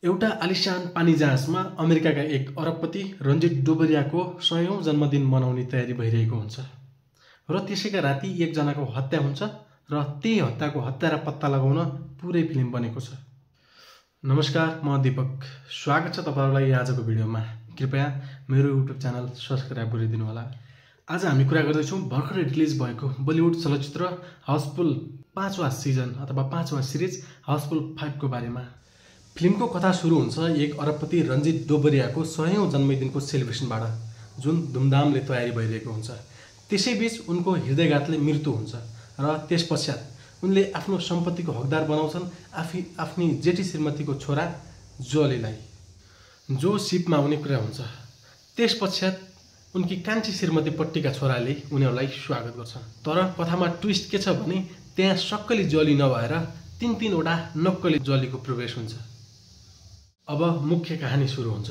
एउटा आलिशान पानी जहाजमा अमेरिकाका एक अरबपति रञ्जित डोबरियाको 100औं जन्मदिन मनाउने तयारी भइरहेको हुन्छ र त्यसैका राति एकजनाको हत्या हुन्छ र त्यही हत्याको हत्यारा पत्ता लगाउन पुरै फिल्म बनेको छ। नमस्कार, म दीपक। स्वागत छ तपाईहरुलाई आजको भिडियोमा। कृपया मेरो युट्युब च्यानल सब्स्क्राइब गरिदिनु होला। आज हामी कुरा गर्दैछौँ भर्खरै रिलिज भएको बलिउड चलचित्र हाउसफुल 5वां सिजन अथवा 5वां सिरिज हाउसफुल 5 को बारेमा। फिल्मको कथा सुरु हुन्छ एक अरबपति रञ्जित डोबरियाको 100औं जन्मदिनको सेलिब्रेसनबाट, जुन धुमधामले तयारी भइरहेको हुन्छ। त्यसैबीच उनको हृदयघातले मृत्यु हुन्छ र त्यसपश्चात उनले आफ्नो सम्पत्तिको हकदार बनाउँछन् आफ्नी जेठी श्रीमतीको छोरा जोलीलाई, जो सिपमा आउने कुरा हुन्छ। त्यसपश्चात उनकी कान्छी श्रीमतीपट्टिका छोराले उनीहरूलाई स्वागत गर्छन्। तर कथामा ट्विस्ट के छ भने त्यहाँ सक्कली जोली नभएर तीनवटा नक्कली जोलीको प्रवेश हुन्छ। अब मुख्य कहानी सुरु हुन्छ।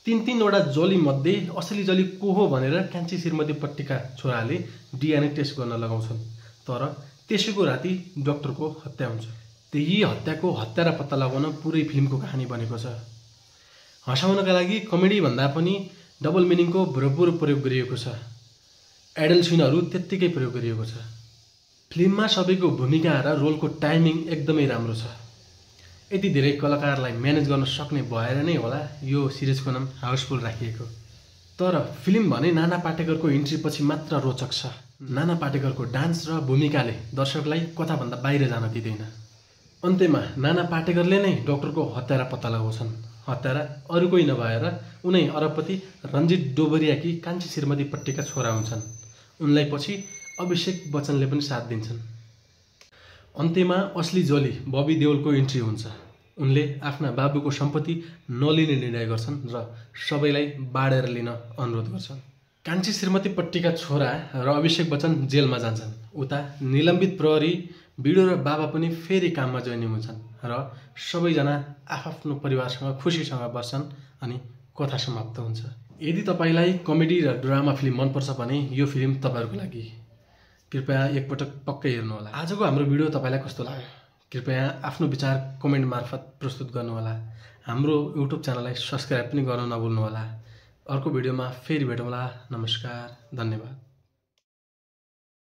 तीनवटा जोली मध्ये असली जोली को हो भनेर कान्छी श्रीमतीपट्टिका छोराले डीएनए टेस्ट गर्न लगाउँछन्। तर त्यसैको राति डाक्टरको हत्या हुन्छ। त्यही हत्याको हत्यारा पत्ता लगाउन पुरै फिल्मको कहानी बनेको छ। हँसाउनका लागि कमेडी भन्दा पनि डबल मिनिङको भरपुर प्रयोग गरिएको छ। एडल सिनहरू त्यत्तिकै प्रयोग गरिएको छ। फिल्ममा सबैको भूमिका र रोलको टाइमिङ एकदमै राम्रो छ। यति धेरै कलाकारलाई म्यानेज गर्न सक्ने भएर नै होला यो सिरिजको नाम हाउसफुल राखिएको। तर फिल्म भने नाना पाटेकरको इन्ट्री पछि मात्र रोचक छ। नाना पाटेकरको डान्स र भूमिकाले दर्शकलाई कथाभन्दा बाहिर जान दिँदैन। अन्त्यमा नाना पाटेकरले नै डाक्टरको हत्यारा पत्ता लगाउँछन्। हत्यारा अरू कोही नभएर उनै अरबपति रञ्जित डोबरियाकी कान्छी श्रीमतीपट्टिका छोरा हुन्छन्। उनलाई पछि अभिषेक बच्चनले पनि साथ दिन्छन्। अन्त्यमा असली जोली बबी देओलको इन्ट्री हुन्छ। उनले आफ्ना बाबुको सम्पत्ति नलिने निर्णय गर्छन् र सबैलाई बाँडेर लिन अनुरोध गर्छन्। कान्छी श्रीमतीपट्टिका छोरा र अभिषेक बच्चन जेलमा जान्छन्। उता निलम्बित प्रहरी बिडो र बाबा पनि फेरि काममा जोइनिङ हुन्छन् र सबैजना आफ्नो परिवारसँग खुसीसँग बस्छन् अनि कथा समाप्त हुन्छ। यदि तपाईलाई कमेडी र ड्रामा फिल्म मनपर्छ भने यो फिल्म तपाईहरुको लागि। कृपया एकपटक पक्कै हेर्नुहोला। आजको हाम्रो भिडियो तपाईलाई कस्तो लाग्यो? कृपया आफ्नो विचार कमेन्ट मार्फत प्रस्तुत गर्नुहोला। हाम्रो युट्युब च्यानललाई सब्स्क्राइब पनि गर्न नभुल्नुहोला। अर्को भिडियोमा फेरि भेटौँला। नमस्कार, धन्यवाद।